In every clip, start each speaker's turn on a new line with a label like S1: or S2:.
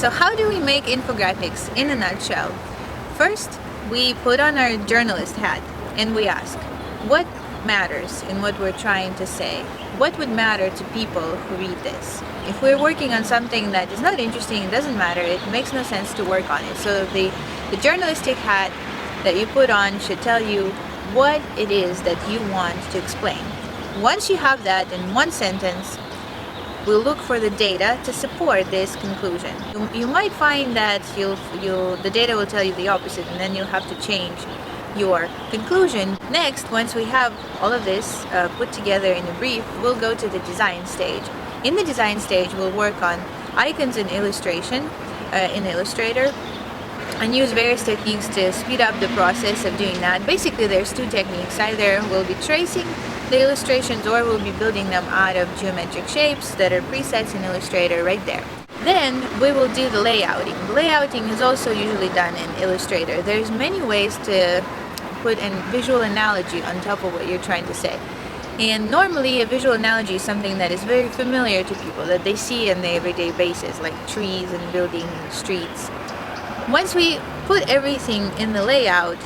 S1: So how do we make infographics in a nutshell? First, we put on our journalist hat and we ask, what matters in what we're trying to say? What would matter to people who read this? If we're working on something that is not interesting, it doesn't matter, it makes no sense to work on it. So the journalistic hat that you put on should tell you what it is that you want to explain. Once you have that in one sentence, we'll look for the data to support this conclusion. You might find that the data will tell you the opposite, and then you'll have to change your conclusion. Next, once we have all of this put together in a brief, we'll go to the design stage. In the design stage, we'll work on icons and illustration in Illustrator and use various techniques to speed up the process of doing that. Basically, there's two techniques. Either we'll be tracing the illustrations or we'll be building them out of geometric shapes that are presets in Illustrator right there. Then we will do the layouting. The layouting is also usually done in Illustrator. There's many ways to put a visual analogy on top of what you're trying to say. And normally a visual analogy is something that is very familiar to people, that they see on the everyday basis, like trees and buildings and streets. Once we put everything in the layout,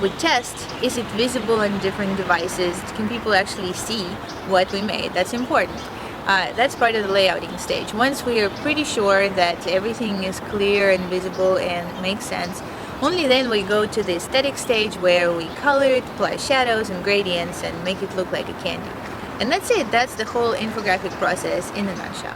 S1: we test, is it visible on different devices? Can people actually see what we made? That's important. That's part of the layouting stage. Once we are pretty sure that everything is clear and visible and makes sense, only then we go to the aesthetic stage where we color it, apply shadows and gradients and make it look like a candy. And that's it. That's the whole infographic process in a nutshell.